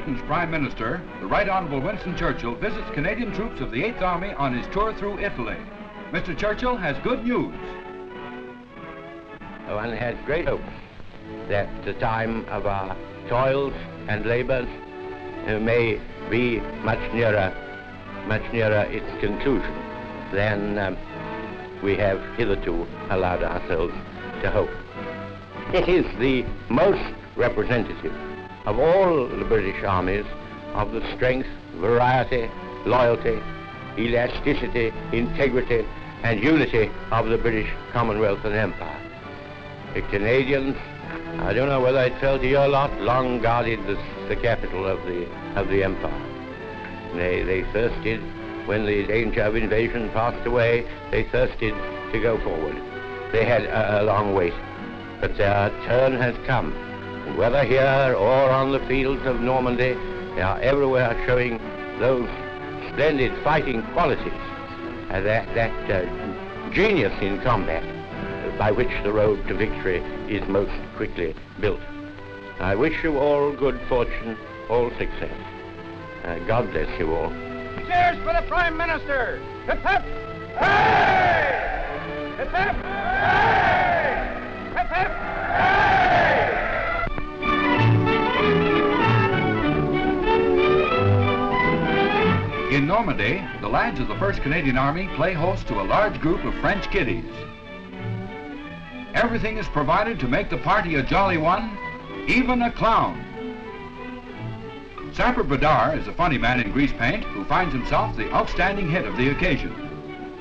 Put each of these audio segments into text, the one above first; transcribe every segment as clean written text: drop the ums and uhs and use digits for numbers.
Britain's Prime Minister, the Right Honourable Winston Churchill, visits Canadian troops of the 8th Army on his tour through Italy. Mr. Churchill has good news. One has great hope that the time of our toils and labours may be much nearer its conclusion than we have hitherto allowed ourselves to hope. It is the most representative of all the British armies of the strength, variety, loyalty, elasticity, integrity, and unity of the British Commonwealth and Empire. The Canadians, I don't know whether it fell to your lot, long guarded the capital of the Empire. They thirsted, when the danger of invasion passed away, they thirsted to go forward. They had a long wait, but their turn has come. And whether here or on the fields of Normandy, they are everywhere showing those splendid fighting qualities, that genius in combat by which the road to victory is most quickly built. I wish you all good fortune, all success. God bless you all. Cheers for the Prime Minister! Hip hip! Hey! Hip hip! Hey! Hip hip! Hey! In Normandy, the lads of the 1st Canadian Army play host to a large group of French kiddies. Everything is provided to make the party a jolly one, even a clown. Sapper Bédard is a funny man in grease paint who finds himself the outstanding hit of the occasion.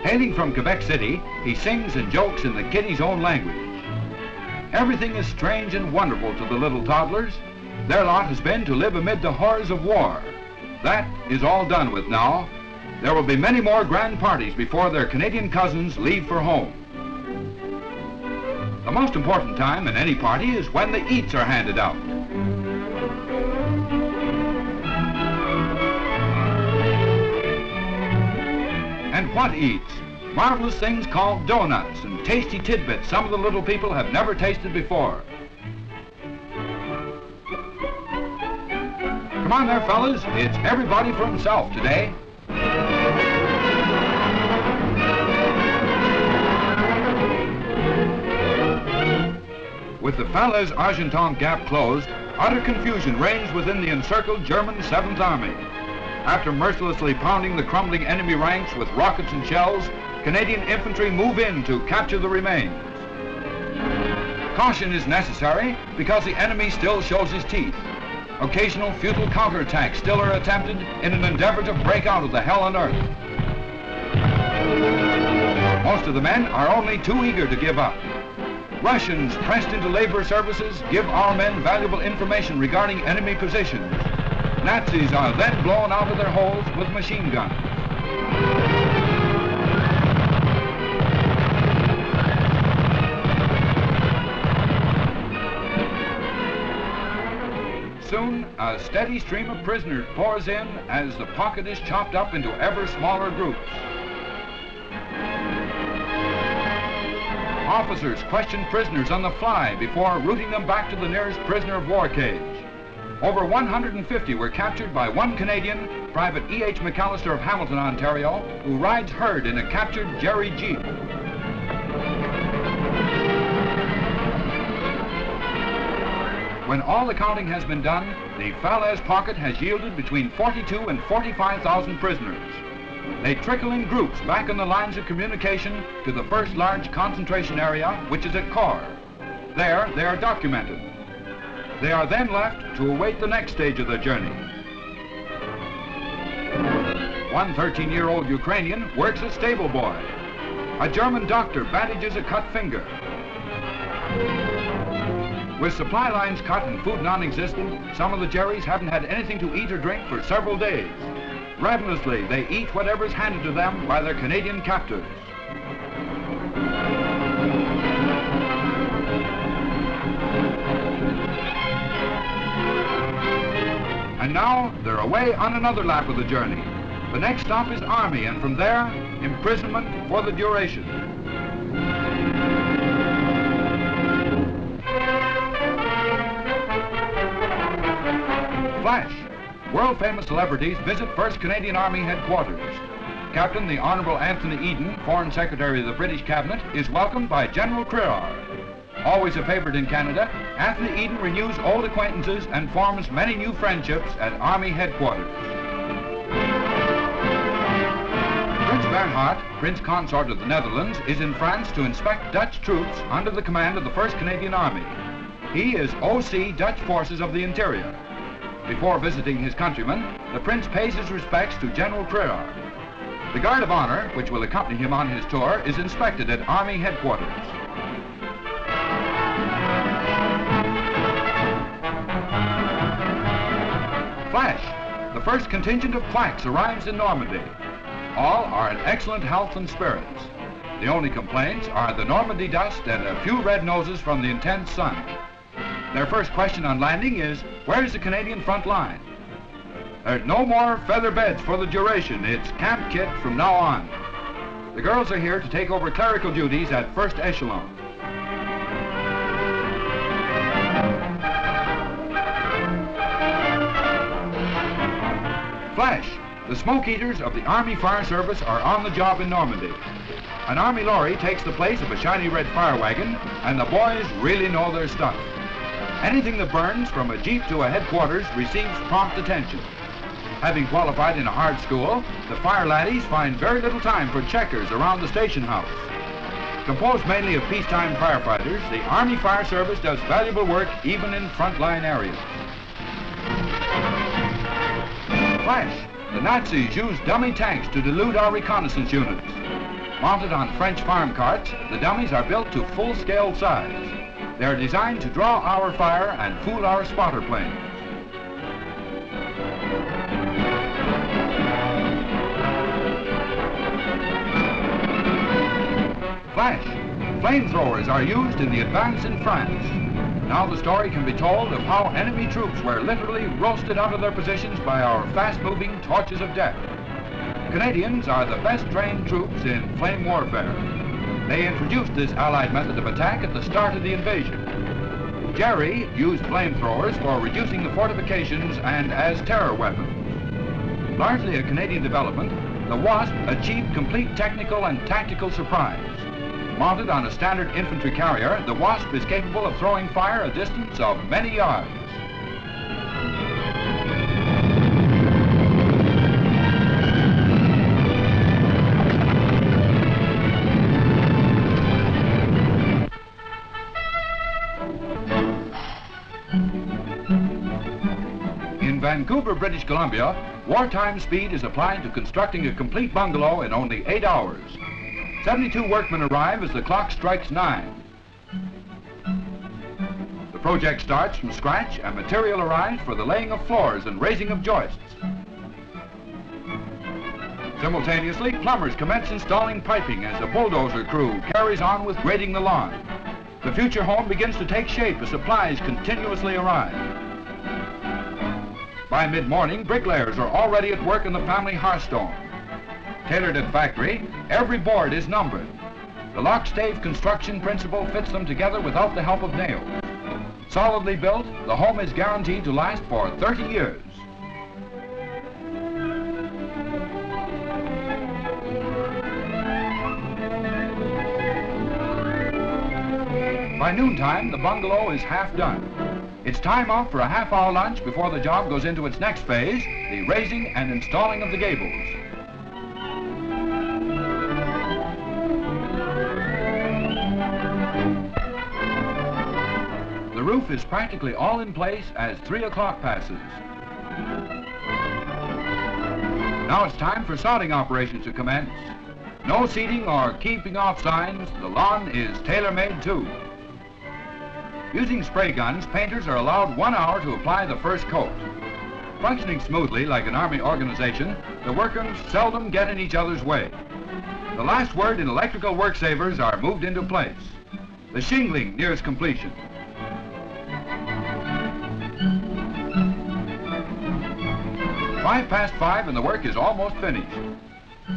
Hailing from Quebec City, he sings and jokes in the kiddies' own language. Everything is strange and wonderful to the little toddlers. Their lot has been to live amid the horrors of war. That is all done with now. There will be many more grand parties before their Canadian cousins leave for home. The most important time in any party is when the eats are handed out. And what eats? Marvelous things called donuts and tasty tidbits some of the little people have never tasted before. Come on there, fellas. It's everybody for himself today. With the Falaise Gap closed, utter confusion reigns within the encircled German 7th Army. After mercilessly pounding the crumbling enemy ranks with rockets and shells, Canadian infantry move in to capture the remains. Caution is necessary because the enemy still shows his teeth. Occasional futile counterattacks still are attempted in an endeavor to break out of the hell on earth. Most of the men are only too eager to give up. Russians pressed into labor services give our men valuable information regarding enemy positions. Nazis are then blown out of their holes with machine guns. Soon, a steady stream of prisoners pours in as the pocket is chopped up into ever smaller groups. Officers question prisoners on the fly before routing them back to the nearest prisoner of war cage. Over 150 were captured by one Canadian, Private E.H. McCallister of Hamilton, Ontario, who rides herd in a captured Jerry Jeep. When all the counting has been done, the Falaise pocket has yielded between 42 and 45,000 prisoners. They trickle in groups back on the lines of communication to the first large concentration area, which is at Corps. There, they are documented. They are then left to await the next stage of their journey. One 13-year-old Ukrainian works as stable boy. A German doctor bandages a cut finger. With supply lines cut and food non-existent, some of the Jerrys haven't had anything to eat or drink for several days. Ravenously, they eat whatever's handed to them by their Canadian captors. And now, they're away on another lap of the journey. The next stop is Army, and from there, imprisonment for the duration. Flash, world-famous celebrities visit 1st Canadian Army headquarters. Captain the Honourable Anthony Eden, Foreign Secretary of the British Cabinet, is welcomed by General Crerar. Always a favourite in Canada, Anthony Eden renews old acquaintances and forms many new friendships at Army headquarters. Prince Bernhard, Prince Consort of the Netherlands, is in France to inspect Dutch troops under the command of the 1st Canadian Army. He is OC Dutch Forces of the Interior. Before visiting his countrymen, the Prince pays his respects to General Crerar. The Guard of Honor, which will accompany him on his tour, is inspected at Army headquarters. Flash, the first contingent of Quacks arrives in Normandy. All are in excellent health and spirits. The only complaints are the Normandy dust and a few red noses from the intense sun. Their first question on landing is, where's the Canadian front line? There's no more feather beds for the duration. It's camp kit from now on. The girls are here to take over clerical duties at first echelon. Flash, the smoke eaters of the Army Fire Service are on the job in Normandy. An Army lorry takes the place of a shiny red fire wagon, and the boys really know their stuff. Anything that burns, from a jeep to a headquarters, receives prompt attention. Having qualified in a hard school, the fire laddies find very little time for checkers around the station house. Composed mainly of peacetime firefighters, the Army Fire Service does valuable work even in frontline areas. Flash, the Nazis use dummy tanks to delude our reconnaissance units. Mounted on French farm carts, the dummies are built to full-scale size. They are designed to draw our fire and fool our spotter planes. Flash, flamethrowers are used in the advance in France. Now the story can be told of how enemy troops were literally roasted out of their positions by our fast-moving torches of death. Canadians are the best trained troops in flame warfare. They introduced this Allied method of attack at the start of the invasion. Jerry used flamethrowers for reducing the fortifications and as terror weapons. Largely a Canadian development, the Wasp achieved complete technical and tactical surprise. Mounted on a standard infantry carrier, the Wasp is capable of throwing fire a distance of many yards. In Vancouver, British Columbia, wartime speed is applied to constructing a complete bungalow in only 8 hours. 72 workmen arrive as the clock strikes 9. The project starts from scratch and material arrives for the laying of floors and raising of joists. Simultaneously, plumbers commence installing piping as a bulldozer crew carries on with grading the lawn. The future home begins to take shape as supplies continuously arrive. By mid-morning, bricklayers are already at work in the family hearthstone. Tailored at factory, every board is numbered. The lock-stave construction principle fits them together without the help of nails. Solidly built, the home is guaranteed to last for 30 years. By noontime, the bungalow is half done. It's time out for a half-hour lunch before the job goes into its next phase, the raising and installing of the gables. The roof is practically all in place as 3 o'clock passes. Now it's time for sodding operations to commence. No seeding or keeping off signs, the lawn is tailor-made too. Using spray guns, painters are allowed 1 hour to apply the first coat. Functioning smoothly like an Army organization, the workers seldom get in each other's way. The last word in electrical work savers are moved into place. The shingling nears completion. Five past 5 and the work is almost finished.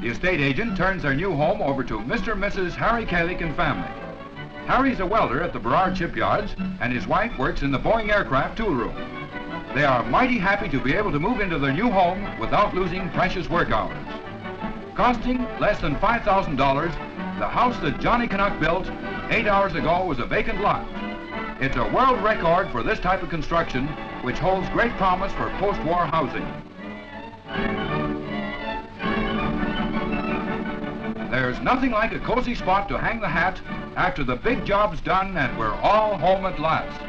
The estate agent turns their new home over to Mr. and Mrs. Harry Kalick and family. Harry's a welder at the Bédard shipyards, and his wife works in the Boeing aircraft tool room. They are mighty happy to be able to move into their new home without losing precious work hours. Costing less than $5,000, the house that Johnny Canuck built 8 hours ago was a vacant lot. It's a world record for this type of construction, which holds great promise for post-war housing. There's nothing like a cozy spot to hang the hat after the big job's done and we're all home at last.